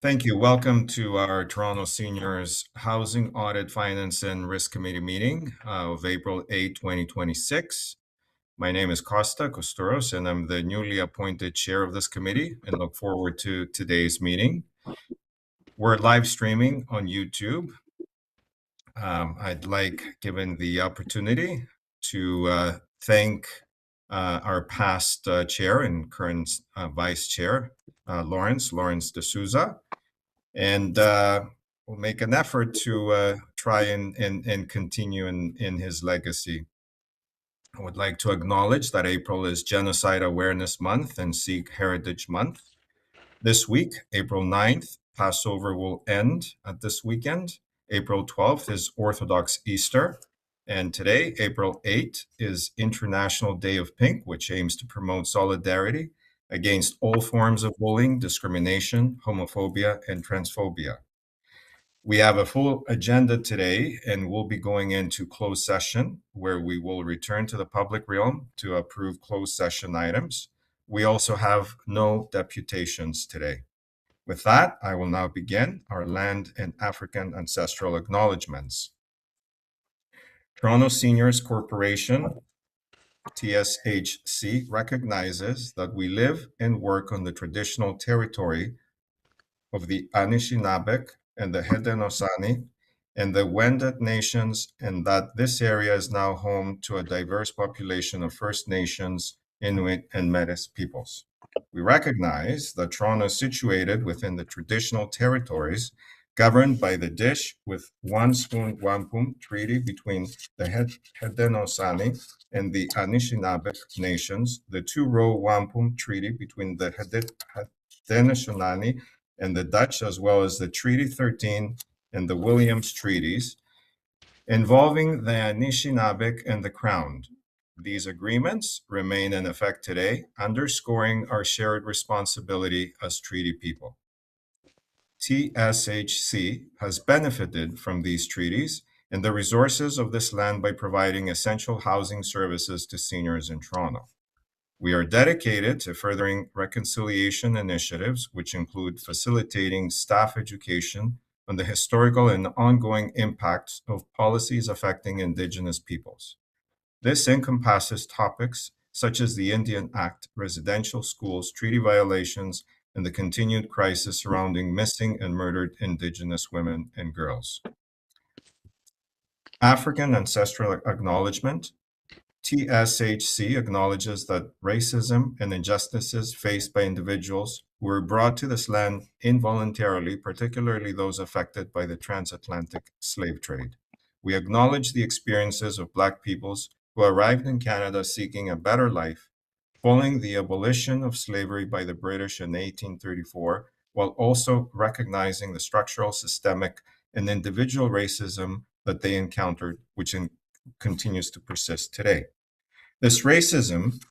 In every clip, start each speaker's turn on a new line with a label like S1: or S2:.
S1: Thank you. Welcome to our Toronto Seniors Housing Audit, Finance and Risk Committee meeting of April 8, 2026. My name is Costa Costuros, and I'm the newly appointed chair of this committee and look forward to today's meeting. We're live streaming on YouTube. I'd like, given the opportunity, to thank our past chair and current vice chair, Lawrence D'Souza. And we'll make an effort to try and continue in his legacy. I would like to acknowledge that April is Genocide Awareness Month and Sikh Heritage Month. This week, April 9th, Passover will end at this weekend. April 12th is Orthodox Easter. And today, April 8th, is International Day of Pink, which aims to promote solidarity against all forms of bullying, discrimination, homophobia, and transphobia. We have a full agenda today, and we'll be going into closed session where we will return to the public realm to approve closed session items. We also have no deputations today. With that, I will now begin our land and African ancestral acknowledgements. Toronto Seniors Corporation, TSHC, recognizes that we live and work on the traditional territory of the Anishinaabe and the Haudenosaunee and the Wendat nations, and that this area is now home to a diverse population of First Nations, Inuit, and Métis peoples. We recognize that Toronto is situated within the traditional territories governed by the Dish with One Spoon Wampum Treaty between the Haudenosaunee and the Anishinaabe nations, the Two-Row Wampum Treaty between the Haudenosaunee and the Dutch, as well as the Treaty 13 and the Williams Treaties, involving the Anishinaabe and the Crown. These agreements remain in effect today, underscoring our shared responsibility as treaty people. TSHC has benefited from these treaties and the resources of this land by providing essential housing services to seniors in Toronto. We are dedicated to furthering reconciliation initiatives, which include facilitating staff education on the historical and ongoing impacts of policies affecting Indigenous peoples. This encompasses topics such as the Indian Act, residential schools, treaty violations, and the continued crisis surrounding missing and murdered Indigenous women and girls. African ancestral acknowledgement. TSHC acknowledges that racism and injustices faced by individuals who were brought to this land involuntarily, particularly those affected by the transatlantic slave trade. We acknowledge the experiences of Black peoples who arrived in Canada seeking a better life following the abolition of slavery by the British in 1834, while also recognizing the structural, systemic, and individual racism that they encountered, which continues to persist today. This racism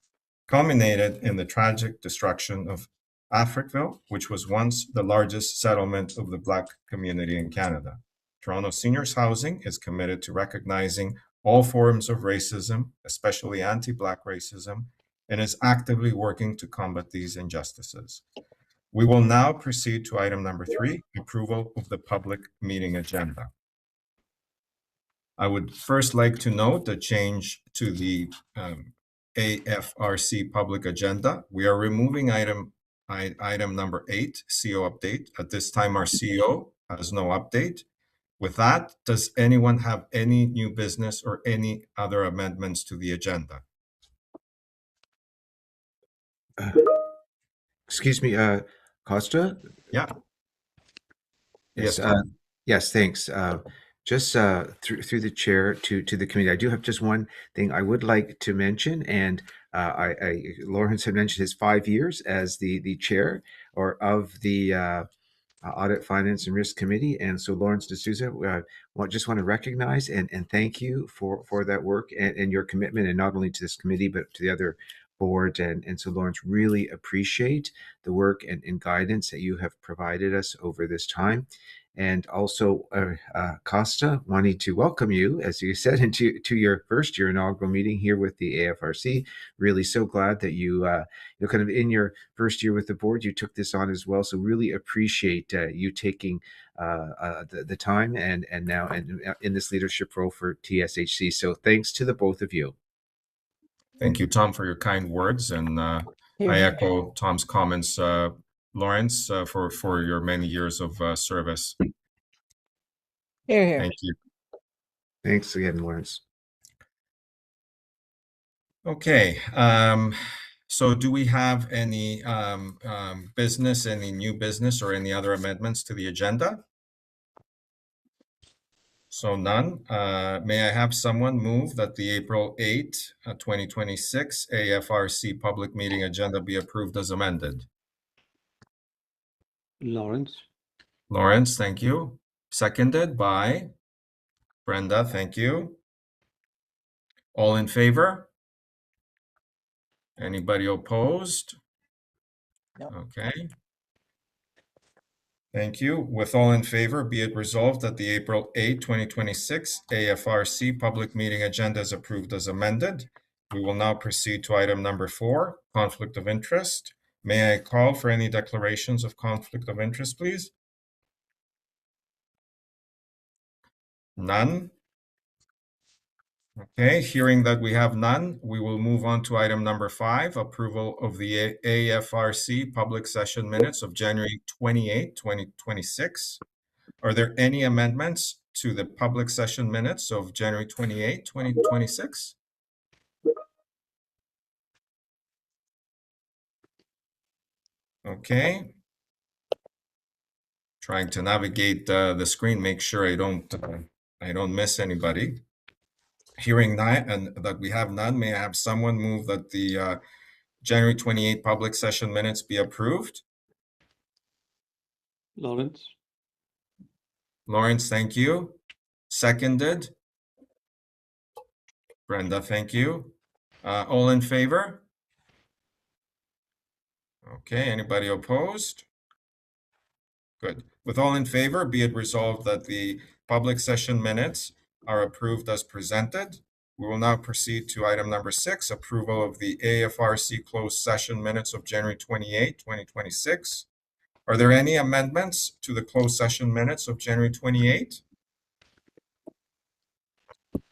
S1: culminated in the tragic destruction of Africville, which was once the largest settlement of the Black community in Canada. Toronto Seniors Housing is committed to recognizing all forms of racism, especially anti-Black racism, and is actively working to combat these injustices. We will now proceed to item number 3, approval of the public meeting agenda. I would first like to note the change to the AFRC public agenda. We are removing item number 8, CO update. At this time, our CO has no update. With that, does anyone have any new business or any other amendments to the agenda?
S2: Excuse me, Costa?
S1: Yeah.
S2: Yes. Yes, thanks. Just through the chair to the committee, I do have just one thing I would like to mention, and Lawrence had mentioned his 5 years as the chair or of the Audit, Finance, and Risk Committee, and so Lawrence D'Souza, just want to recognize and thank you for that work and your commitment, and not only to this committee but to the other board. And so Lawrence, really appreciate the work and guidance that you have provided us over this time. And also, Costa, wanting to welcome you, as you said, into your your inaugural meeting here with the AFRC. Really so glad that you kind of in your first year with the board, you took this on as well. So really appreciate you taking the time and now and in this leadership role for TSHC. So thanks to the both of you.
S1: Thank you, Tom, for your kind words, and I echo Tom's comments, Lawrence, for your many years of service.
S3: Here.
S1: Thank you.
S2: Thanks again, Lawrence.
S1: Okay. So do we have any business, any new business, or any other amendments to the agenda? So none. May I have someone move that the April 8, 2026 AFRC public meeting agenda be approved as amended?
S3: Lawrence.
S1: Lawrence, thank you. Seconded by Brenda, thank you. All in favor? Anybody opposed?
S3: No.
S1: Okay. Thank you. With all in favor, be it resolved that the April 8, 2026 AFRC public meeting agenda is approved as amended. We will now proceed to item number 4, conflict of interest. May I call for any declarations of conflict of interest, please? None. Okay, hearing that we have none, we will move on to item number 5, approval of the AFRC public session minutes of January 28, 2026. Are there any amendments to the public session minutes of January 28, 2026? Okay. Trying to navigate the screen, make sure I don't miss anybody. Hearing none, and that we have none, may I have someone move that the January 28 public session minutes be approved?
S3: Lawrence.
S1: Lawrence, thank you. Seconded. Brenda, thank you. All in favor? Okay, anybody opposed? Good. With all in favor, be it resolved that the public session minutes are approved as presented. We will now proceed to item number 6, approval of the AFRC closed session minutes of January 28, 2026. Are there any amendments to the closed session minutes of January 28?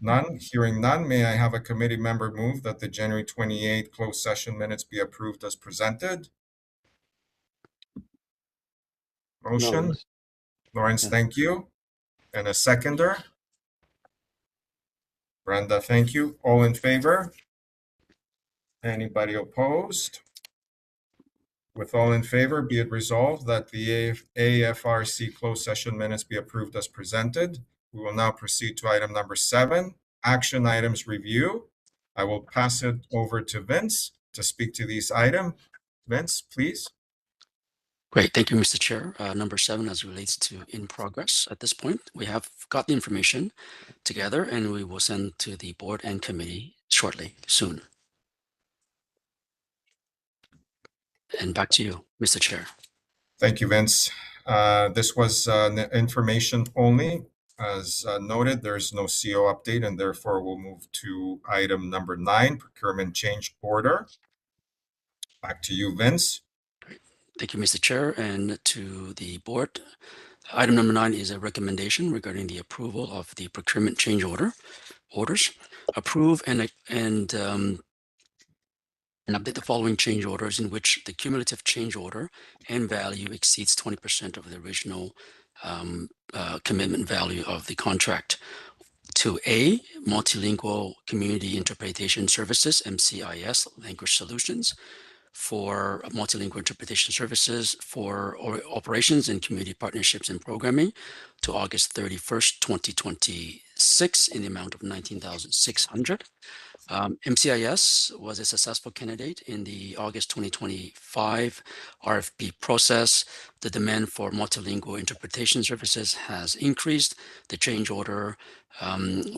S1: None. Hearing none, may I have a committee member move that the January 28 closed session minutes be approved as presented? Motion. Lawrence,
S3: Yes.
S1: thank you. And a seconder? Brenda, thank you. All in favor? Anybody opposed? With all in favor, be it resolved that the AFRC closed session minutes be approved as presented. We will now proceed to item number 7, action items review. I will pass it over to Vince to speak to these items. Vince, please.
S4: Great. Thank you, Mr. Chair. Number 7, as relates to in progress at this point, we have got the information together and we will send to the board and committee shortly, soon. And back to you, Mr. Chair.
S1: Thank you, Vince. This was information only. As noted, there's no CO update, and therefore we'll move to item number 9, procurement change order. Back to you, Vince.
S4: Thank you, Mr. Chair, and to the board. Item number 9 is a recommendation regarding the approval of the procurement change orders. Approve and update the following change orders in which the cumulative change order and value exceeds 20% of the original commitment value of the contract. To A, Multilingual Community Interpretation Services, MCIS, Language Solutions, for multilingual interpretation services for operations and community partnerships and programming to August 31st, 2026 in the amount of $19,600. MCIS was a successful candidate in the August 2025 RFP process. The demand for multilingual interpretation services has increased. The change order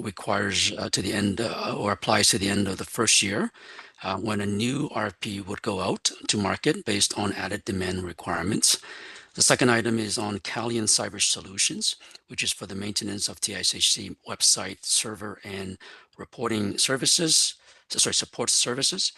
S4: requires to the end or applies to the end of the first year when a new RFP would go out to market based on added demand requirements. The second item is on Calian Cyber Solutions, which is for the maintenance of TSHC website server and reporting services, support services,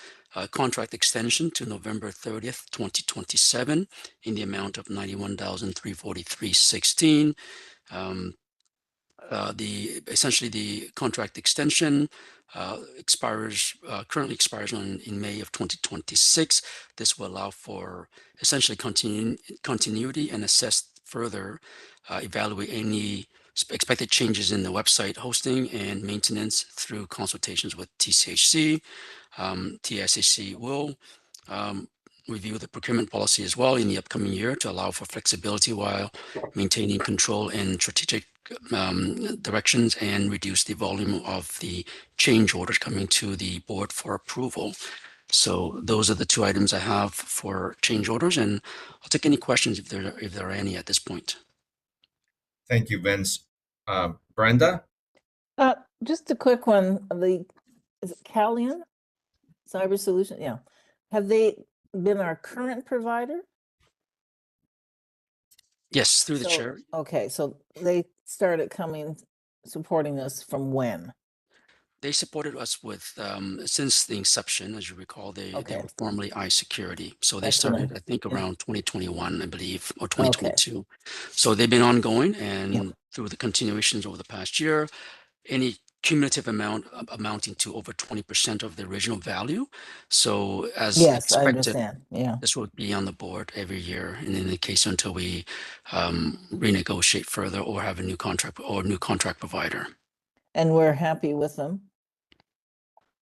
S4: contract extension to November 30th, 2027 in the amount of $91,343.16. Essentially the contract extension currently expires in May of 2026. This will allow for essentially continuity and assess further, evaluate any expected changes in the website hosting and maintenance through consultations with TCHC. TSHC will review the procurement policy as well in the upcoming year to allow for flexibility while maintaining control and strategic directions and reduce the volume of the change orders coming to the board for approval. So those are the two items I have for change orders, and I'll take any questions if there are any at this point.
S1: Thank you, Vince. Brenda?
S3: Just a quick one. Is it Calian Cyber Solution? Yeah. Have they been our current provider?
S4: Yes, through the chair.
S3: Okay, so they started supporting us from when?
S4: They supported us with since the inception, as you recall. They were formerly iSecurity, so they started I think around 2021, I believe, or 2022. Okay. So they've been ongoing, and through the continuations over the past year, any cumulative amount amounting to over 20% of the original value. So as expected,
S3: I understand. Yeah,
S4: this would be on the board every year, and in the case until we renegotiate further or have a new contract or new contract provider.
S3: And we're happy with them,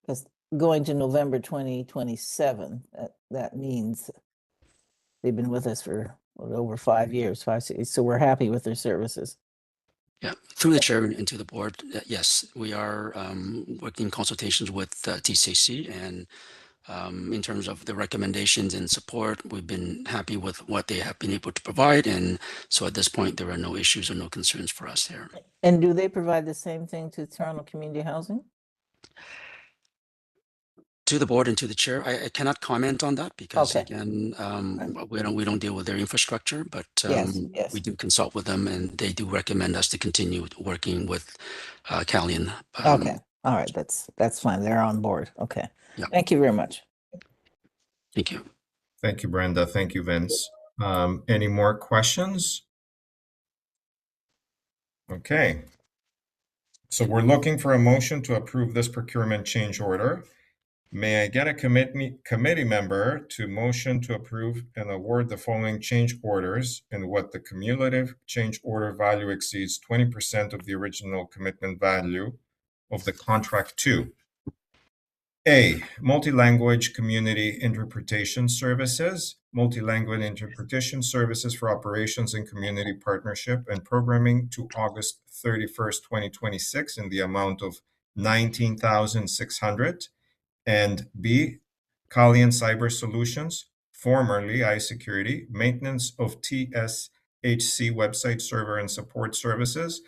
S3: because going to November 2027, that means they've been with us for over 5 years, 6 years. So we're happy with their services.
S4: Yeah, through the chair and to the board, yes, we are working in consultations with TCC, and in terms of the recommendations and support, we've been happy with what they have been able to provide, and so at this point, there are no issues or no concerns for us there.
S3: And do they provide the same thing to Toronto Community Housing?
S4: To the board and to the chair, I cannot comment on that because again, we don't deal with their infrastructure, but we do consult with them, and they do recommend us to continue working with Calian.
S3: Okay, all right, that's fine. They're on board. Okay, thank you very much.
S4: Thank you.
S1: Thank you, Brenda. Thank you, Vince. Any more questions? Okay. So we're looking for a motion to approve this procurement change order. May I get a committee member to motion to approve and award the following change orders in what the cumulative change order value exceeds 20% of the original commitment value of the contract to: A, multi-language community interpretation services, multi-language interpretation services for operations and community partnership and programming to August 31st, 2026 in the amount of $19,600. And B, Calian Cyber Solutions, formerly iSecurity, maintenance of TSHC website server and support services,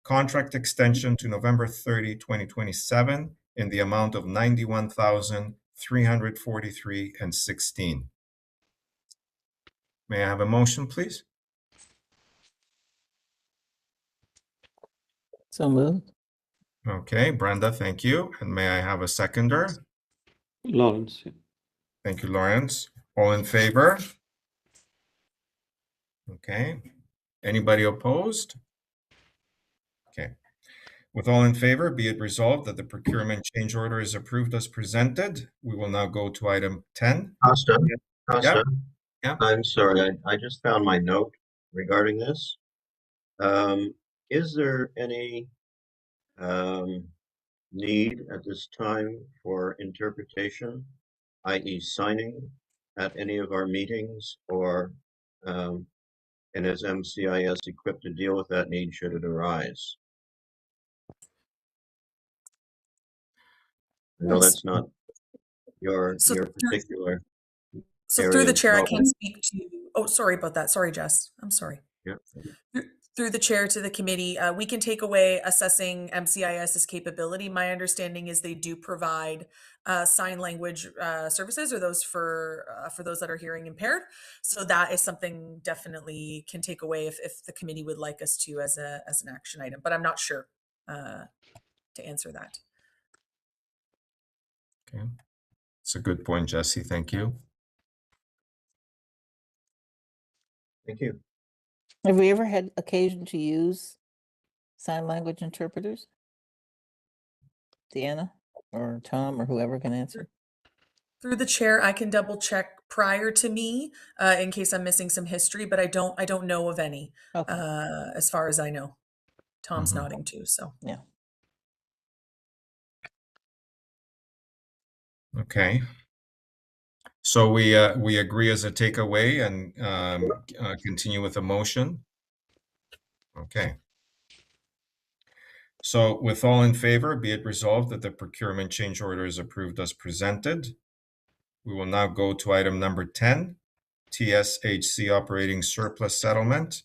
S1: contract extension to November 30, 2027 in the amount of $91,343.16. May I have a motion, please?
S3: So moved.
S1: Okay, Brenda, thank you. And may I have a seconder?
S5: Lawrence.
S1: Thank you, Lawrence. All in favor? Okay. Anybody opposed? Okay. With all in favor, be it resolved that the procurement change order is approved as presented. We will now go to item 10.
S6: Costa,
S1: Yeah.
S6: I'm sorry, I just found my note regarding this. Is there any need at this time for interpretation, i.e. signing at any of our meetings, or and is MCIS equipped to deal with that need should it arise? I know that's not your particular.
S7: So through the chair, I can speak to, oh, sorry about that. Sorry, Jess. I'm sorry.
S6: Yeah.
S7: Through the chair to the committee, we can take away assessing MCIS's capability. My understanding is they do provide sign language services, or those for those that are hearing impaired. So that is something definitely can take away if the committee would like us to as an action item. But I'm not sure to answer that.
S1: Okay. It's a good point, Jesse. Thank you.
S6: Thank you.
S3: Have we ever had occasion to use sign language interpreters? Deanna or Tom or whoever can answer.
S7: Through the chair, I can double check prior to me in case I'm missing some history, but I don't know of any as far as I know. Tom's nodding too, so
S3: yeah.
S1: Okay. So we agree as a takeaway and continue with the motion. Okay. So with all in favor, be it resolved that the procurement change order is approved as presented. We will now go to item number 10, TSHC operating surplus settlement.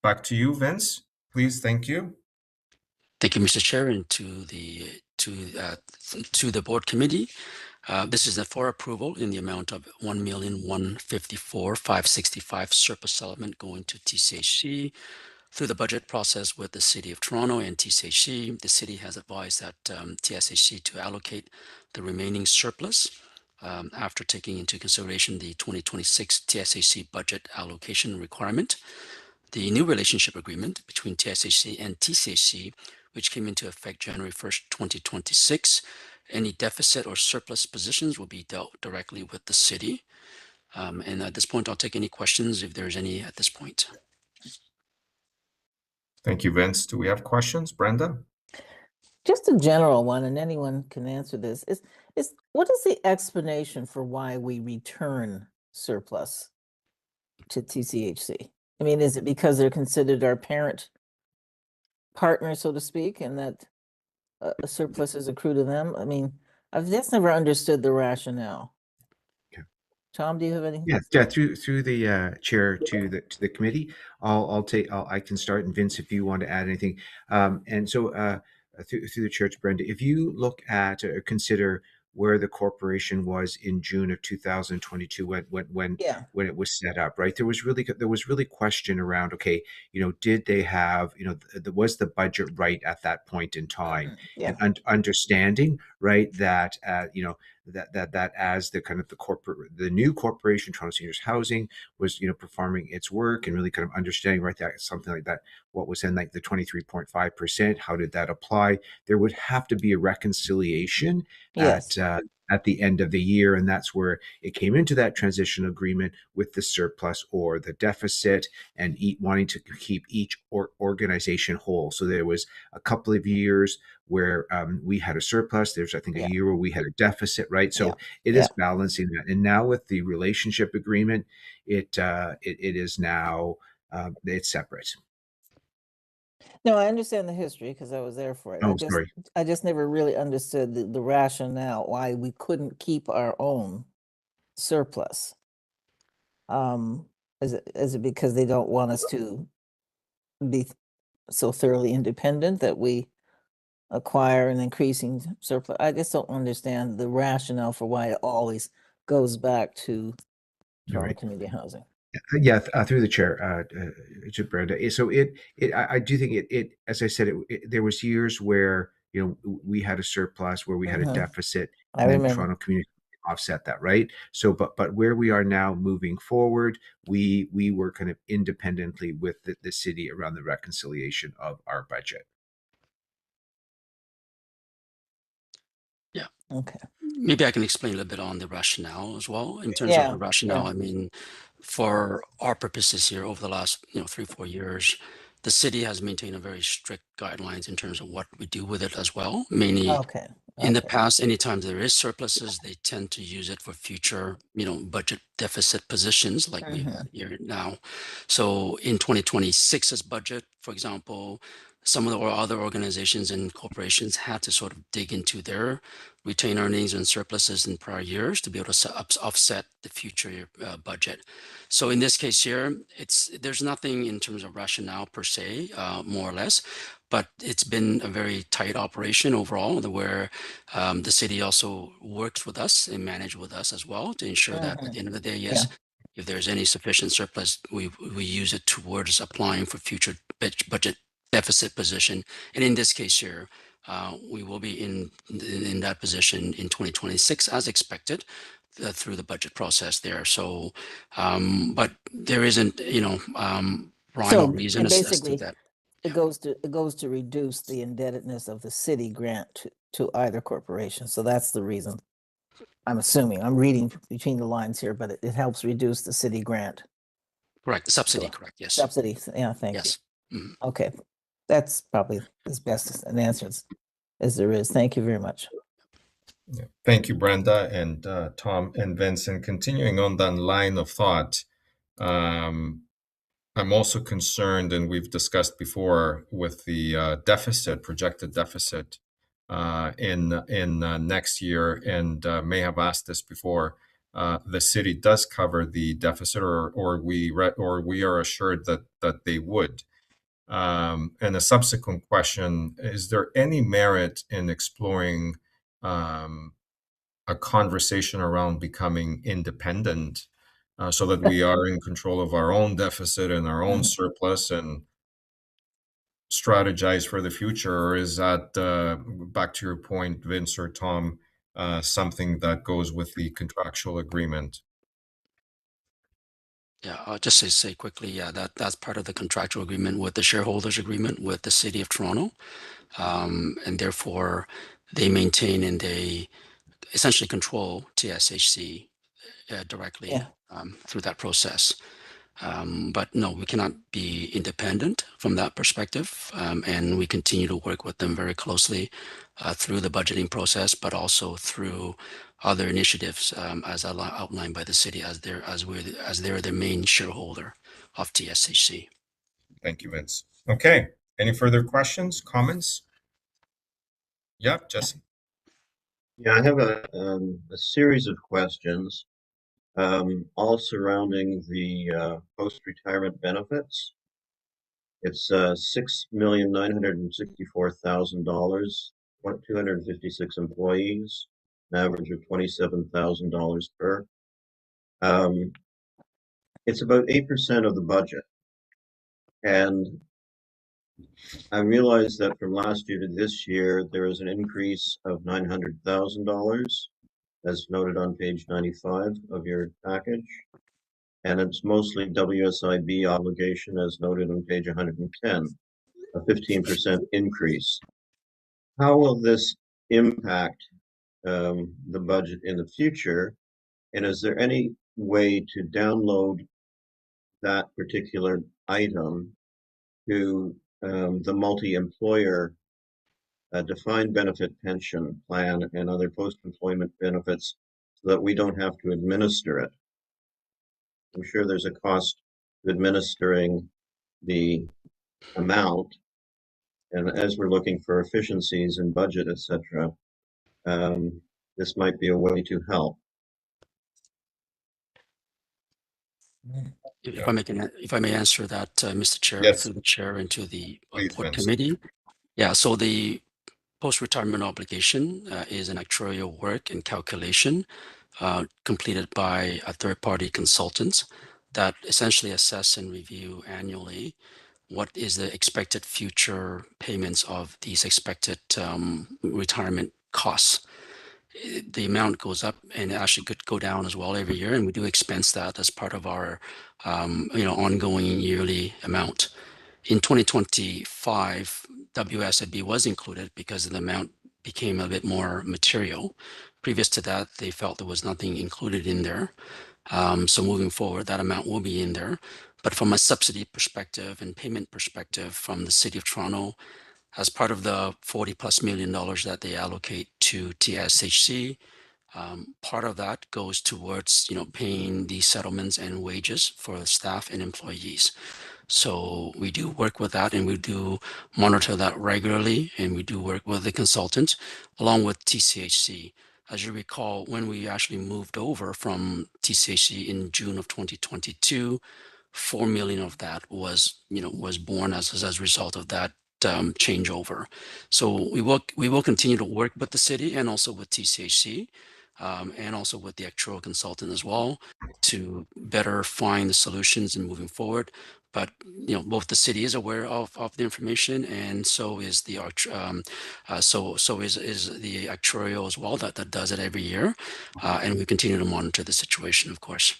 S1: Back to you, Vince. Please, thank you.
S4: Thank you, Mr. Chair, and to the board committee. This is for approval in the amount of $1,154,565 surplus settlement going to TSHC. Through the budget process with the City of Toronto and TSHC, the city has advised that TSHC to allocate the remaining surplus after taking into consideration the 2026 TSHC budget allocation requirement. The new relationship agreement between TSHC and TSHC, which came into effect January 1st, 2026, any deficit or surplus positions will be dealt directly with the city. And at this point, I'll take any questions if there's any at this point.
S1: Thank you, Vince. Do we have questions? Brenda?
S3: Just a general one, and anyone can answer this. Is what is the explanation for why we return surplus to TCHC? I mean, is it because they're considered our parent partner, so to speak, and that a surplus is accrued to them? I mean, I've just never understood the rationale. Tom, do you have anything?
S2: Yeah, through the chair to the committee, I can start, and Vince, if you want to add anything. And so through the chair to Brenda, if you look at or consider where the corporation was in June of 2022 when it was set up, right? There was really question around, okay, did they have, was the budget right at that point in time? And understanding, right, that that as the kind of the new corporation, Toronto Seniors Housing, was performing its work and really kind of understanding, right, that something like that, what was in like the 23.5%, how did that apply? There would have to be a reconciliation at the end of the year, and that's where it came into that transition agreement with the surplus or the deficit, and wanting to keep each organization whole. So there was a couple of years where we had a surplus. There's, I think, a year where we had a deficit, right? So it is balancing that. And now with the relationship agreement, it is now it's separate.
S3: No, I understand the history because I was there for it.
S2: Sorry.
S3: I just never really understood the rationale why we couldn't keep our own surplus. Is it because they don't want us to be so thoroughly independent that we acquire an increasing surplus? I just don't understand the rationale for why it always goes back to Toronto Community Housing.
S2: Yeah, through the chair to Brenda. So I do think it, as I said, there was years where we had a surplus, where we had a deficit,
S3: I
S2: and then
S3: remember.
S2: Toronto Community offset that, right? So, but where we are now moving forward, we work kind of independently with the city around the reconciliation of our budget.
S4: Yeah.
S3: Okay.
S4: Maybe I can explain a little bit on the rationale as well. In terms of the rationale, I mean, for our purposes here over the last 3-4 years, the city has maintained a very strict guidelines in terms of what we do with it as well. Mainly in the past, anytime there is surpluses, they tend to use it for future, budget deficit positions like we have here now. So in 2026's budget, for example, some of the or other organizations and corporations had to sort of dig into their retained earnings and surpluses in prior years to be able to offset the future budget. So in this case here, there's nothing in terms of rationale per se, more or less, but it's been a very tight operation overall, where the city also works with us and manage with us as well to ensure that at the end of the day, yes, if there's any sufficient surplus, we use it towards applying for future budget deficit position. And in this case here, we will be in that position in 2026 as expected through the budget process there. So, but there isn't, rhyme or reason as to
S3: basically,
S4: that.
S3: it goes to reduce the indebtedness of the city grant to either corporation. So that's the reason. I'm assuming, I'm reading between the lines here, but it helps reduce the city grant.
S4: Correct. Subsidy,
S3: So,
S4: correct. Yes.
S3: Subsidies. Yeah, thank
S4: Yes.
S3: you. Okay. That's probably as best an answer as there is. Thank you very much.
S1: Yeah. Thank you, Brenda and Tom and Vincent. Continuing on that line of thought, I'm also concerned, and we've discussed before, with the projected deficit in next year, and may have asked this before. The city does cover the deficit, or we are assured that they would. And a subsequent question: is there any merit in exploring a conversation around becoming independent, so that we are in control of our own deficit and our own surplus and strategize for the future? Or is that, back to your point, Vince or Tom, something that goes with the contractual agreement?
S4: Yeah, I'll just say quickly, yeah, that's part of the contractual agreement with the shareholders agreement with the City of Toronto. And therefore, they maintain and they essentially control TSHC directly through that process. But no, we cannot be independent from that perspective. And we continue to work with them very closely through the budgeting process, but also through other initiatives as outlined by the city as they're the main shareholder of TSHC.
S1: Thank you, Vince. Okay. Any further questions, comments? Yeah, Jesse.
S6: Yeah, I have a series of questions, all surrounding the post-retirement benefits. It's $6,964,000, 256 employees, an average of $27,000 per. It's about 8% of the budget. And I realized that from last year to this year, there is an increase of $900,000, as noted on page 95 of your package. And it's mostly WSIB obligation, as noted on page 110, a 15% increase. How will this impact the budget in the future? And is there any way to download that particular item to the multi-employer defined benefit pension plan and other post-employment benefits so that we don't have to administer it? I'm sure there's a cost to administering the amount. And as we're looking for efficiencies in budget, etc., this might be a way to help.
S4: If I may answer that, Mr. Chair,
S1: Yes.
S4: through the chair into the
S1: Please,
S4: board
S1: Vince.
S4: committee. Yeah, so the post-retirement obligation is an actuarial work and calculation completed by a third-party consultant that essentially assess and review annually what is the expected future payments of these expected retirement costs. The amount goes up and it actually could go down as well every year, and we do expense that as part of our ongoing yearly amount. In 2025, WSIB was included because the amount became a bit more material. Previous to that, they felt there was nothing included in there. So moving forward, that amount will be in there. But from a subsidy perspective and payment perspective from the City of Toronto, as part of the $40+ million that they allocate to TSHC, part of that goes towards paying the settlements and wages for the staff and employees. So we do work with that, and we do monitor that regularly, and we do work with the consultant along with TCHC. As you recall, when we actually moved over from TCHC in June of 2022, 4 million of that was, was born as a result of that changeover. So we will continue to work with the city and also with TCHC, and also with the actuarial consultant as well, to better find the solutions in moving forward. But both the city is aware of the information, and so is the is the actuarial as well, that does it every year, and we continue to monitor the situation, of course.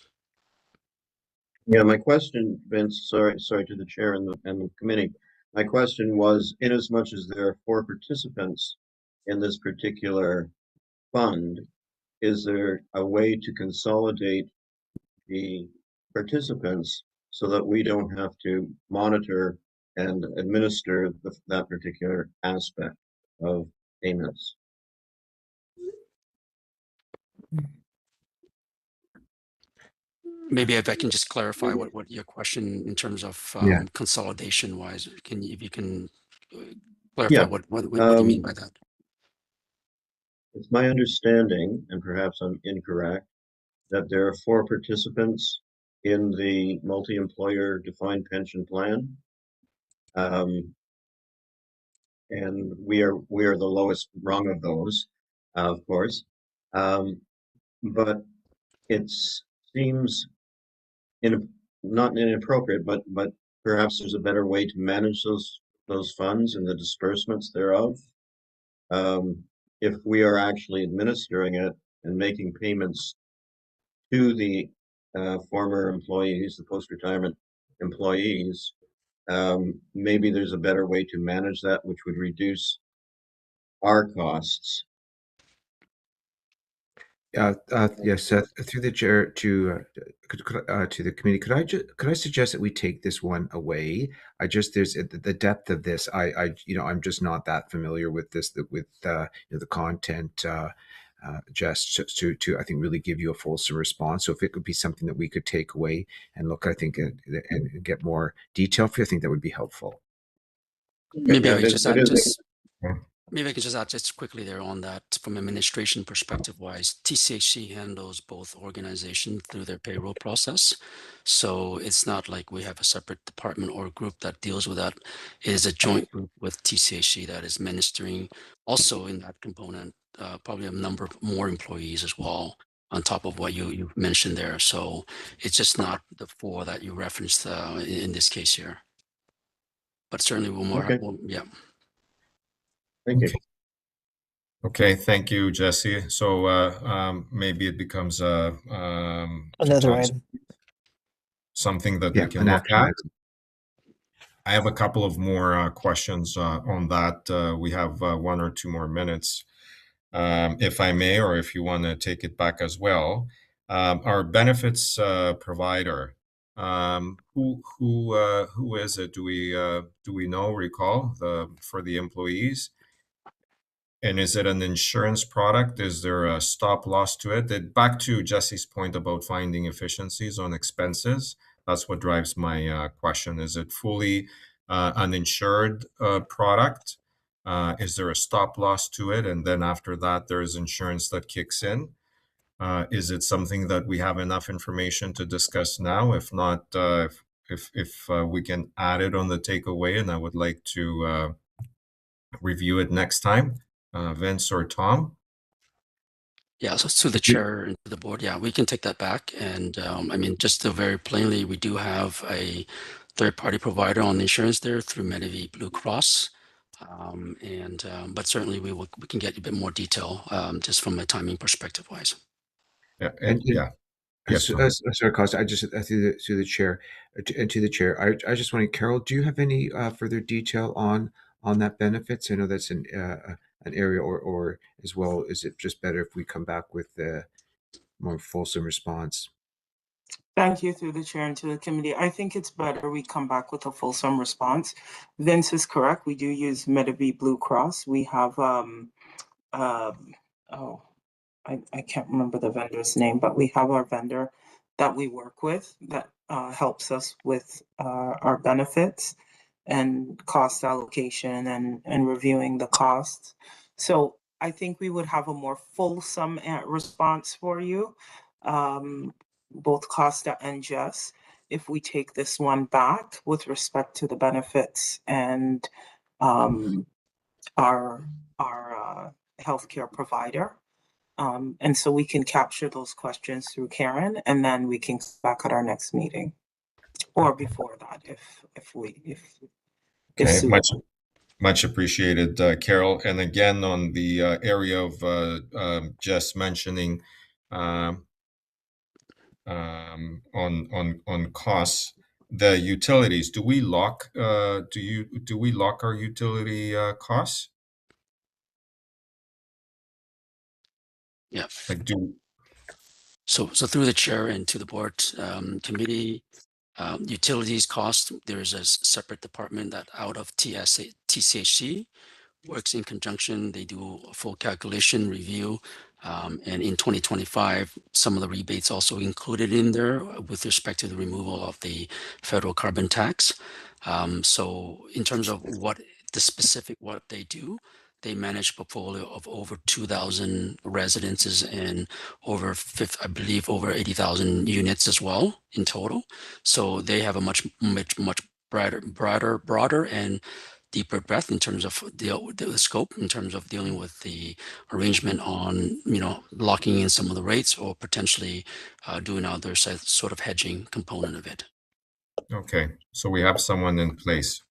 S6: Yeah, my question, Vince, sorry to the chair and the committee. My question was, in as much as there are 4 participants in this particular fund, is there a way to consolidate the participants so that we don't have to monitor and administer that particular aspect of payments?
S4: Maybe if I can just clarify what your question in terms of
S2: Yeah.
S4: consolidation wise, if you can clarify
S6: Yeah.
S4: what do you mean by that?
S6: It's my understanding, and perhaps I'm incorrect, that there are 4 participants in the multi-employer defined pension plan. And we are the lowest rung of those, of course. But it seems not inappropriate, but perhaps there's a better way to manage those funds and the disbursements thereof. If we are actually administering it and making payments to the former employees, the post-retirement employees, maybe there's a better way to manage that, which would reduce our costs.
S2: Yes, through the chair to the committee, could I suggest that we take this one away? There's the depth of this. I'm just not that familiar with this, with the content. Just to I think really give you a fulsome response. So if it could be something that we could take away and look, I think, and get more detail for you, I think that would be helpful.
S4: Maybe
S6: Yeah,
S4: I could just add
S1: Yeah.
S4: maybe I could just add just quickly there on that, from administration perspective wise, TCHC handles both organizations through their payroll process. So it's not like we have a separate department or group that deals with that. It is a joint group with TCHC that is ministering also in that component, probably a number of more employees as well, on top of what you mentioned there. So it's just not the 4 that you referenced in this case here. But certainly
S6: Okay.
S4: yeah.
S6: Thank you.
S1: Okay, thank you, Jesse. So maybe it becomes
S3: Another item.
S1: something that
S2: Yeah,
S1: we can
S2: an
S1: look
S2: action
S1: at.
S2: item.
S1: I have a couple of more questions on that. We have 1 or 2 more minutes, if I may, or if you want to take it back as well. Our benefits provider, who is it? Do we recall for the employees? And is it an insurance product? Is there a stop loss to it? Back to Jesse's point about finding efficiencies on expenses. That's what drives my question. Is it fully uninsured product? Is there a stop loss to it? And then after that, there is insurance that kicks in. Is it something that we have enough information to discuss now? If not, if we can add it on the takeaway, and I would like to review it next time. Vince or Tom?
S4: Yeah, so to the chair and to the board, yeah, we can take that back. And I mean, just to very plainly, we do have a third-party provider on the insurance there through Medivie Blue Cross. But certainly we can get you a bit more detail just from a timing perspective wise.
S1: Yeah,
S2: And
S1: yeah. Yes, Tom.
S2: sorry, Costa. I just through the chair, to the chair. I just want to, Carol. Do you have any further detail on that benefits? I know that's an area, or as well. Is it just better if we come back with a more fulsome response?
S5: Thank you through the chair and to the committee. I think it's better we come back with a fulsome response. Vince is correct. We do use Medivie Blue Cross. We have I can't remember the vendor's name, but we have our vendor that we work with that helps us with our benefits and cost allocation and reviewing the costs. So I think we would have a more fulsome response for you, both Costa and Jess, if we take this one back with respect to the benefits and our healthcare provider. And so we can capture those questions through Karen, and then we can come back at our next meeting, or before that, if
S1: Okay,
S5: suitable.
S1: much appreciated, Carol. And again, on the area of just mentioning on costs, the utilities. Do we lock? Do we lock our utility costs?
S4: Yeah.
S1: Like do
S4: So through the chair and to the board committee, utilities cost, there is a separate department that out of TCHC works in conjunction. They do a full calculation review. And in 2025, some of the rebates also included in there with respect to the removal of the federal carbon tax. So in terms of what they do, they manage a portfolio of over 2,000 residences and I believe over 80,000 units as well in total. So they have a much broader and deeper breadth in terms of the scope, in terms of dealing with the arrangement on, locking in some of the rates or potentially doing other sort of hedging component of it.
S1: okay? So we have someone in place.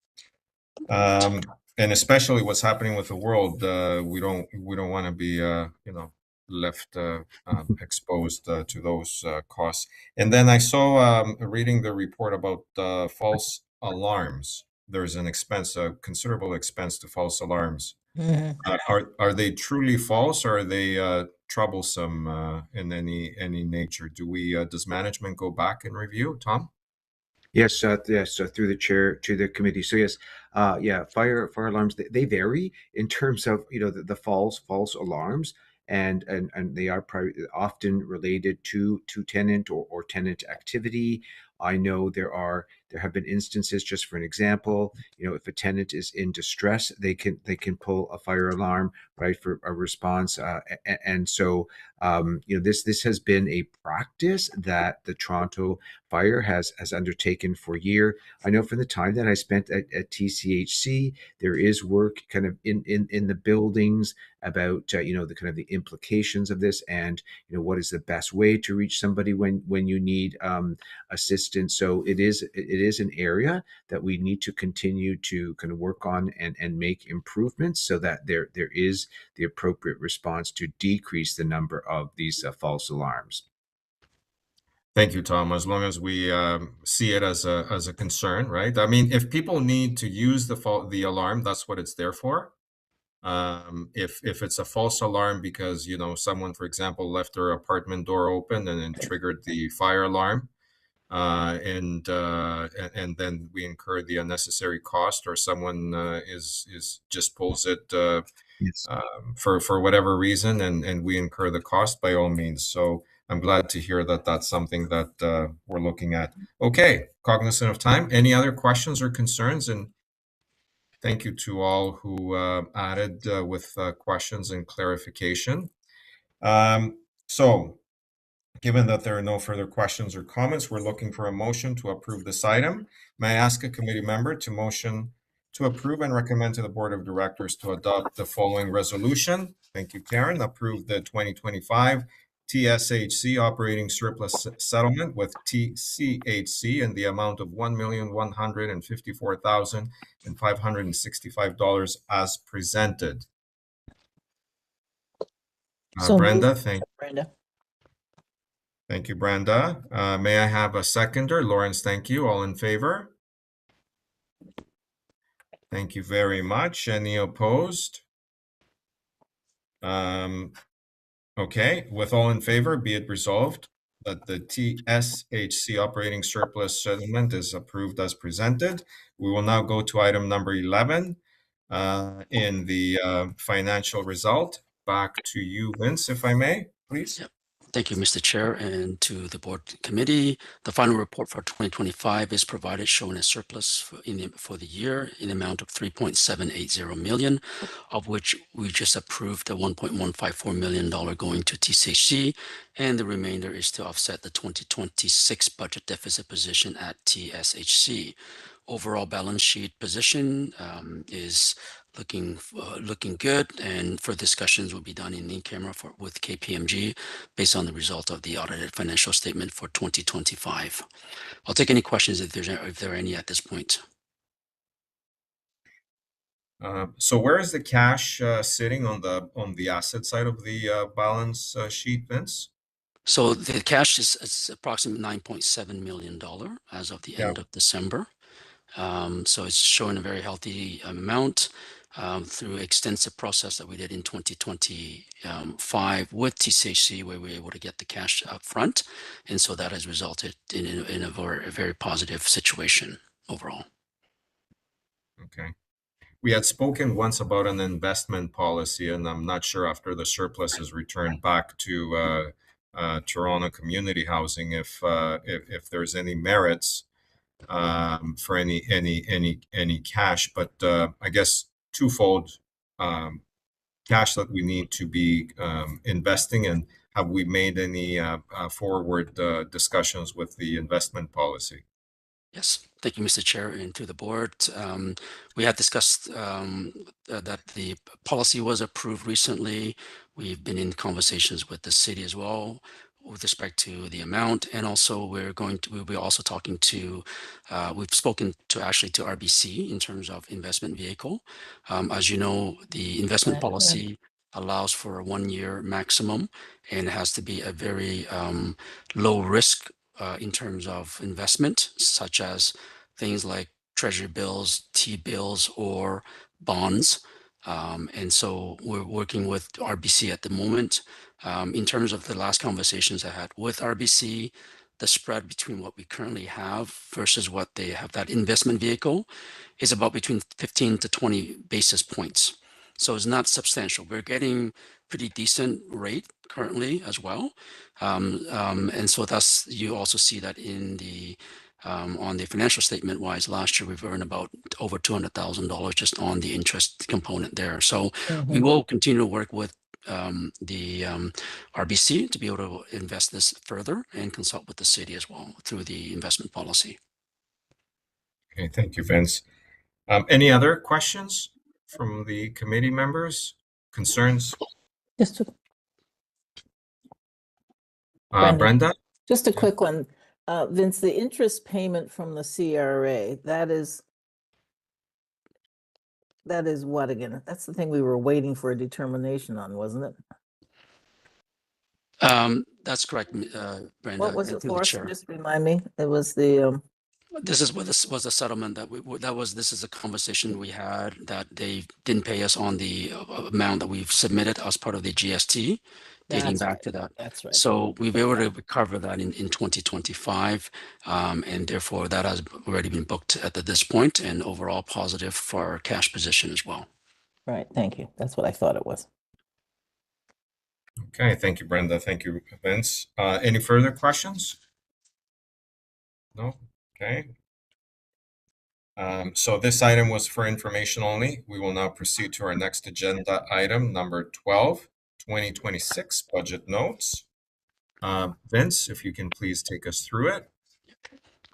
S1: And especially what's happening with the world, we don't want to be left exposed to those costs. And then I saw reading the report about false alarms. There's an expense, a considerable expense to false alarms.
S3: Mhm.
S1: Are they truly false, or are they troublesome in any nature? Does management go back and review, Tom?
S2: Yes, yes, through the chair to the committee. So yes, yeah, fire alarms, they vary in terms of the false alarms, and they are often related to tenant or tenant activity. I know there have been instances, just for an example, if a tenant is in distress, they can pull a fire alarm, right, for a response, and so this has been a practice that the Toronto Fire has undertaken for a year. I know from the time that I spent at TCHC, there is work kind of in the buildings about the kind of the implications of this, and what is the best way to reach somebody when you need assistance. So it is an area that we need to continue to kind of work on and make improvements so that there is the appropriate response to decrease the number of these false alarms.
S1: Thank you, Tom. As long as we see it as a concern, right? I mean, if people need to use the alarm, that's what it's there for. If it's a false alarm because someone, for example, left their apartment door open and then triggered the fire alarm, and then we incur the unnecessary cost, or someone is just pulls it
S2: Yes.
S1: for whatever reason, and we incur the cost, by all means. So I'm glad to hear that that's something that we're looking at. Okay, cognizant of time. Any other questions or concerns? And thank you to all who added with questions and clarification. So given that there are no further questions or comments, we're looking for a motion to approve this item. May I ask a committee member to motion to approve and recommend to the Board of Directors to adopt the following resolution? Thank you, Karen. Approve the 2025 TSHC operating surplus settlement with TCHC in the amount of $1,154,565 as presented.
S3: So
S1: Brenda,
S3: moved,
S1: thank
S3: Brenda.
S1: Thank you, Brenda. May I have a seconder? Lawrence, thank you. All in favor? Thank you very much. Any opposed? Okay, with all in favor, be it resolved that the TSHC operating surplus settlement is approved as presented. We will now go to item number 11 in the financial result. Back to you, Vince, if I may, please.
S4: Yep. Thank you, Mr. Chair, and to the board committee. The final report for 2025 is provided, showing a surplus for the year in the amount of 3.780 million, of which we just approved the $1.154 million going to TSHC, and the remainder is to offset the 2026 budget deficit position at TSHC. Overall balance sheet position is looking good, and further discussions will be done in camera with KPMG based on the result of the audited financial statement for 2025. I'll take any questions if there are any at this point.
S1: So where is the cash sitting on the asset side of the balance sheet, Vince?
S4: So the cash is approximately $9.7 million as of the end of December. So it's showing a very healthy amount through extensive process that we did in 2025 with TSHC, where we were able to get the cash up front. And so that has resulted in a very positive situation overall.
S1: Okay. We had spoken once about an investment policy, and I'm not sure after the surplus is returned back to Toronto Community Housing if there's any merits for any cash, but I guess twofold cash that we need to be investing in. Have we made any forward discussions with the investment policy?
S4: Yes, thank you, Mr. Chair, and to the board. We had discussed that the policy was approved recently. We've been in conversations with the city as well with respect to the amount, and also we'll be also talking to, we've spoken to RBC in terms of investment vehicle. As you know, the investment policy allows for a 1-year maximum, and it has to be a very low risk in terms of investment, such as things like treasury bills, T-bills, or bonds. And so we're working with RBC at the moment. In terms of the last conversations I had with RBC, the spread between what we currently have versus what they have, that investment vehicle, is about between 15 to 20 basis points. So it's not substantial. We're getting pretty decent rate currently as well. And so that's, you also see that in the on the financial statement wise, last year we've earned about over $200,000 just on the interest component there. So we will continue to work with the RBC to be able to invest this further and consult with the city as well through the investment policy.
S1: Okay, thank you, Vince. Any other questions from the committee members? Concerns? Brenda?
S3: Just a quick one. Vince, the interest payment from the CRA, that is what again? That's the thing we were waiting for a determination on, wasn't it?
S4: That's correct, Brenda.
S3: What was it for? Just remind me. It was the
S4: This was a settlement this is a conversation we had that they didn't pay us on the amount that we've submitted as part of the GST, dating back to that.
S3: That's right.
S4: So we've been able to recover that in 2025, and therefore that has already been booked at this point, and overall positive for our cash position as well.
S3: Right. Thank you. That's what I thought it was.
S1: Okay. Thank you, Brenda. Thank you, Vince. Any further questions? No? Okay. So this item was for information only. We will now proceed to our next agenda item, number 12, 2026 budget notes. Vince, if you can please take us through it.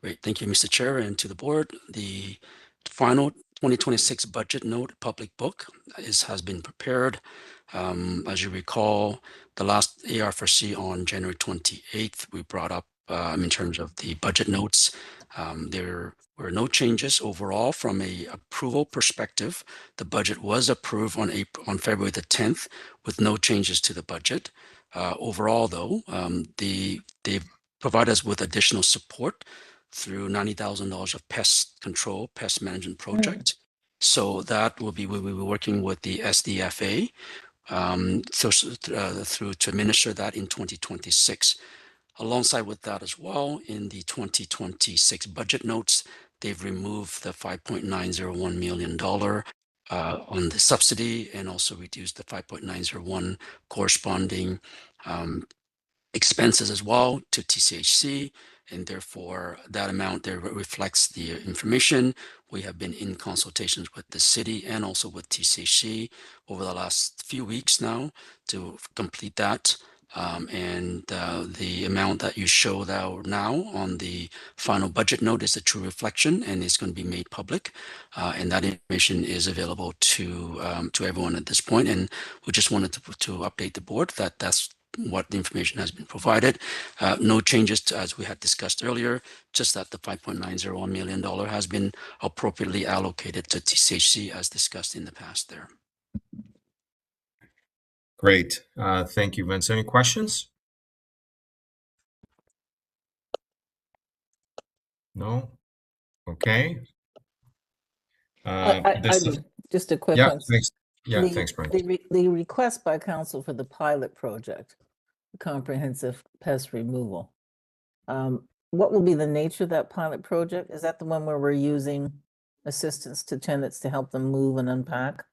S4: Great. Thank you, Mr. Chair, and to the board. The final 2026 budget note public book has been prepared. As you recall, the last AR4C on January 28th, we brought up in terms of the budget notes. There were no changes overall from a approval perspective. The budget was approved on February the 10th with no changes to the budget. Overall, though, they provide us with additional support through $90,000 of pest management project. So that we'll be working with the SDFA through to administer that in 2026. Alongside with that as well, in the 2026 budget notes, they've removed the $5.901 million on the subsidy, and also reduced the 5.901 corresponding expenses as well to TCHC, and therefore that amount there reflects the information. We have been in consultations with the city and also with TCHC over the last few weeks now to complete that. And the amount that you show now on the final budget note is a true reflection and is going to be made public. And that information is available to everyone at this point. And we just wanted to update the board that that's what the information has been provided. No changes to, as we had discussed earlier, just that the $5.901 million has been appropriately allocated to TCHC as discussed in the past there.
S1: Great. Thank you, Vince. Any questions? No? Okay.
S3: I do. Just a quick
S1: Yeah,
S3: one.
S1: thanks. Yeah,
S3: The,
S1: thanks, Brent.
S3: the request by council for the pilot project, the comprehensive pest removal. What will be the nature of that pilot project? Is that the one where we're using assistance to tenants to help them move and unpack?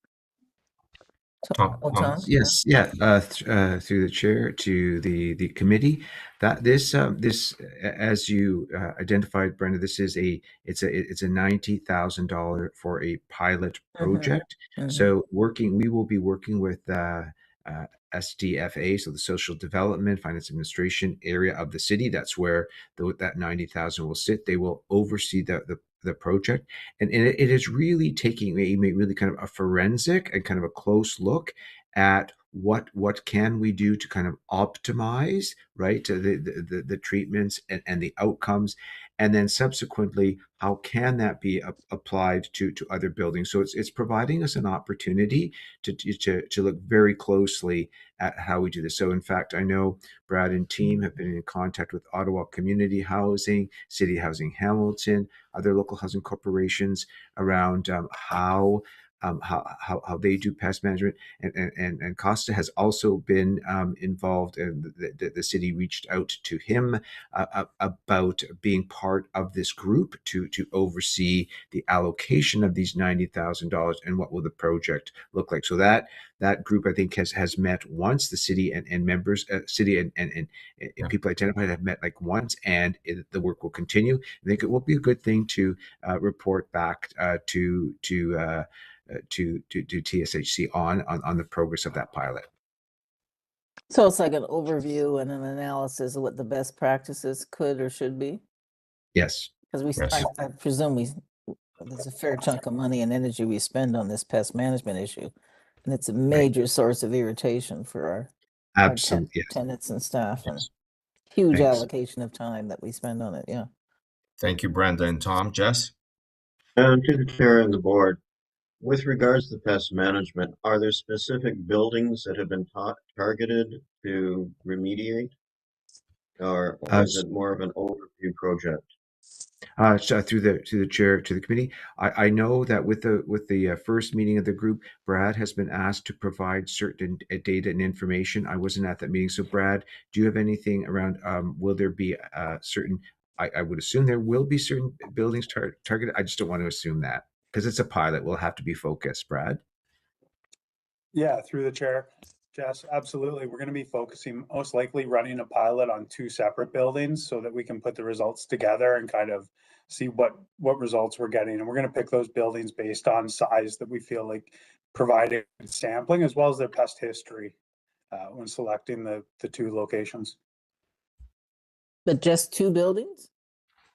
S1: Tom?
S2: Yes, yeah. Through the chair to the committee, that this as you identified, Brenda, this is it's a $90,000 for a pilot project. So we will be working with SDFA, so the Social Development Finance Administration area of the city. That's where that 90,000 will sit. They will oversee the project, and it is really taking a really kind of a forensic and kind of a close look at what can we do to kind of optimize, right, the treatments and the outcomes, and then subsequently how can that be applied to other buildings. So it's providing us an opportunity to look very closely at how we do this. So in fact, I know Brad and team have been in contact with Ottawa Community Housing, City Housing Hamilton, other local housing corporations around how they do pest management, and Costa has also been involved, and the city reached out to him about being part of this group to oversee the allocation of these $90,000 and what will the project look like. So that group, I think, has met once. The city and members, city and people identified have met like once, and the work will continue. I think it will be a good thing to report back to TSHC on the progress of that pilot.
S3: So it's like an overview and an analysis of what the best practices could or should be?
S2: Yes.
S3: Because
S1: Yes.
S3: I presume there's a fair chunk of money and energy we spend on this pest management issue. And it's a major source of irritation for our
S2: Absolutely. Yes.
S3: tenants and staff, and
S2: Yes.
S3: huge
S2: Thanks.
S3: allocation of time that we spend on it. Yeah.
S1: Thank you, Brenda and Tom. Jess?
S6: And to the chair and the board, with regards to pest management, are there specific buildings that have been targeted to remediate, or is it more of an overview project?
S2: So through the chair to the committee, I know that with the first meeting of the group, Brad has been asked to provide certain data and information. I wasn't at that meeting, so Brad, do you have anything around? Will there be certain? I would assume there will be certain buildings targeted. I just don't want to assume that because it's a pilot. We'll have to be focused, Brad.
S8: Yeah, through the chair. Jess, absolutely. We're going to be focusing, most likely running a pilot on 2 separate buildings so that we can put the results together and kind of see what results we're getting. And we're going to pick those buildings based on size that we feel like providing sampling as well as their pest history when selecting the 2 locations.
S3: But just 2 buildings?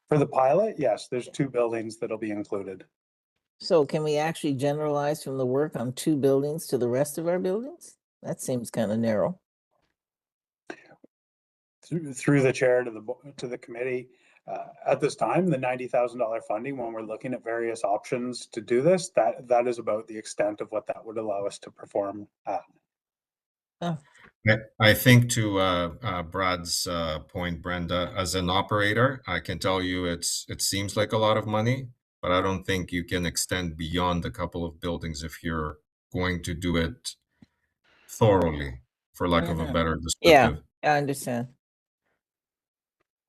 S8: For the pilot, yes, there's 2 buildings that'll be included.
S3: So can we actually generalize from the work on 2 buildings to the rest of our buildings? That seems kind of narrow.
S8: Through the chair to the committee, at this time, the $90,000 funding, when we're looking at various options to do this, that is about the extent of what that would allow us to perform at.
S3: Oh.
S1: I think to Brad's point, Brenda, as an operator, I can tell you it seems like a lot of money, but I don't think you can extend beyond a couple of buildings if you're going to do it thoroughly, for lack of a better descriptive.
S3: Yeah, I understand.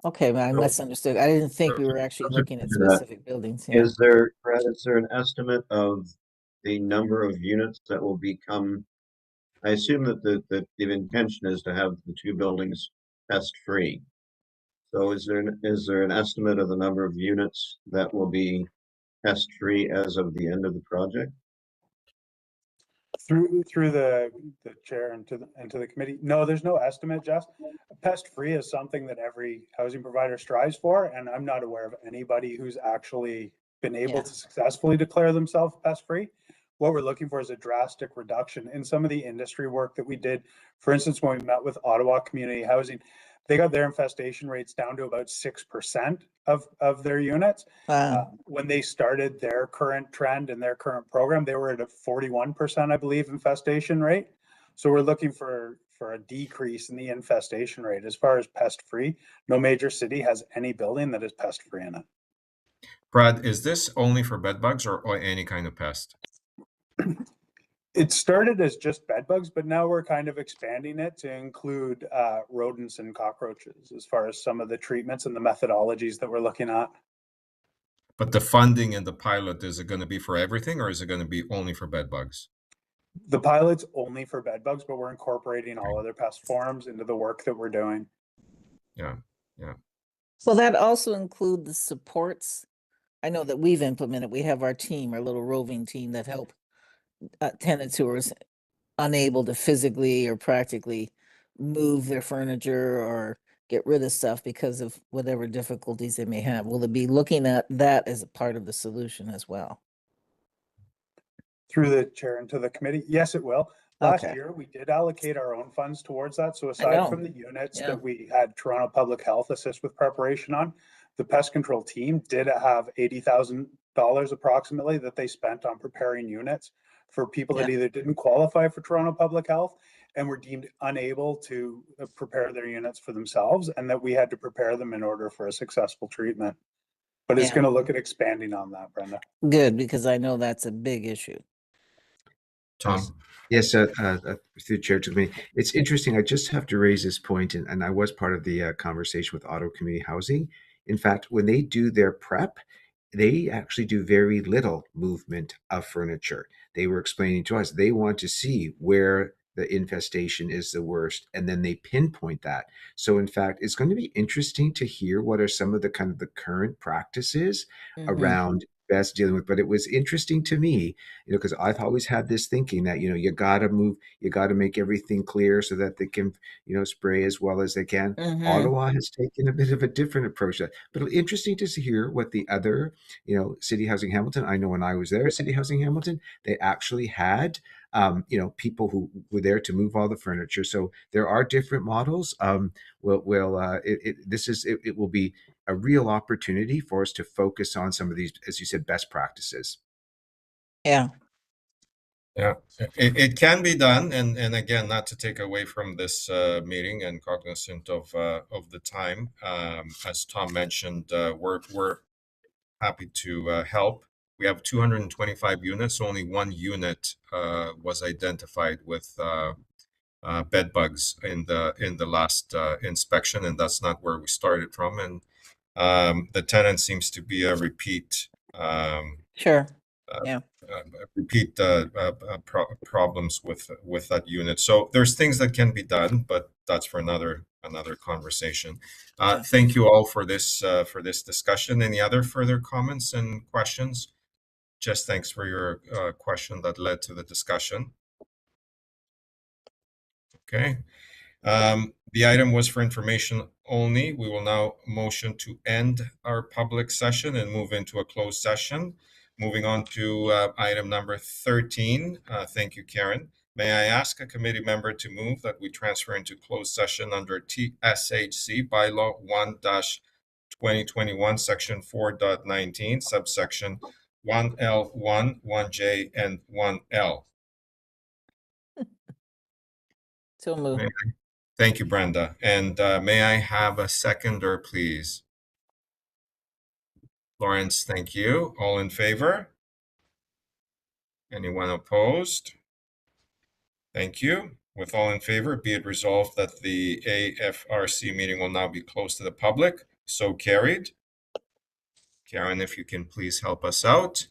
S3: Okay, I misunderstood. I didn't think we were actually looking at specific buildings. Yeah.
S6: Is there, Brad, an estimate of the number of units that will become? I assume that the intention is to have the 2 buildings pest-free. So is there an estimate of the number of units that will be pest-free as of the end of the project?
S8: Through the chair and to the committee. No, there's no estimate, Jess. Pest-free is something that every housing provider strives for, and I'm not aware of anybody who's actually been able to successfully declare themselves pest-free. What we're looking for is a drastic reduction in some of the industry work that we did. For instance, when we met with Ottawa Community Housing, they got their infestation rates down to about 6% of their units. When they started their current trend and their current program, they were at a 41%, I believe, infestation rate. So we're looking for a decrease in the infestation rate. As far as pest-free, no major city has any building that is pest-free in it.
S1: Brad, is this only for bed bugs or any kind of pest?
S8: It started as just bed bugs, but now we're kind of expanding it to include rodents and cockroaches as far as some of the treatments and the methodologies that we're looking at.
S1: But the funding in the pilot, is it going to be for everything or is it going to be only for bed bugs?
S8: The pilot's only for bed bugs, but we're incorporating all other pest forms into the work that we're doing.
S1: Yeah.
S3: Will that also include the supports? I know that we've implemented, we have our team, our little roving team that help tenants who are unable to physically or practically move their furniture or get rid of stuff because of whatever difficulties they may have. Will it be looking at that as a part of the solution as well?
S8: Through the chair and to the committee, yes, it will. Last
S3: Okay.
S8: year, we did allocate our own funds towards that. So aside from the units that we had Toronto Public Health assist with preparation on, the pest control team did have $80,000 approximately that they spent on preparing units for people that either didn't qualify for Toronto Public Health and were deemed unable to prepare their units for themselves, and that we had to prepare them in order for a successful treatment. But it's going to look at expanding on that, Brenda.
S3: Good, because I know that's a big issue.
S1: Tom?
S2: Yes, through the chair to me. It's interesting. I just have to raise this point, and I was part of the conversation with Ottawa Community Housing. In fact, when they do their prep, they actually do very little movement of furniture. They were explaining to us they want to see where the infestation is the worst, and then they pinpoint that. So in fact, it's going to be interesting to hear what are some of the kind of the current practices around best dealing with. But it was interesting to me, because I've always had this thinking that, you got to move, you got to make everything clear so that they can, spray as well as they can. Ottawa has taken a bit of a different approach. But interesting to hear what the other, City Housing Hamilton, I know when I was there at City Housing Hamilton, they actually had people who were there to move all the furniture. So there are different models. It will be a real opportunity for us to focus on some of these, as you said, best practices.
S3: Yeah.
S1: It can be done, and again, not to take away from this meeting, and cognizant of the time, as Tom mentioned, we're happy to help. We have 225 units. Only one unit was identified with bed bugs in the last inspection, and that's not where we started from. And the tenant seems to be a repeat. Repeat problems with that unit. So there's things that can be done, but that's for another conversation. Thank you all for this discussion. Any other further comments and questions? Just thanks for your question that led to the discussion. Okay. The item was for information only. We will now motion to end our public session and move into a closed session. Moving on to item number 13. Thank you, Karen. May I ask a committee member to move that we transfer into closed session under TSHC Bylaw 1-2021, Section 4.19, subsection 1L1, 1J, and 1L.
S3: So moved.
S1: Thank you, Brenda. And may I have a seconder, please? Lawrence, thank you. All in favor? Anyone opposed? Thank you. With all in favor, be it resolved that the AFRC meeting will now be closed to the public. So carried. Karen, if you can please help us out.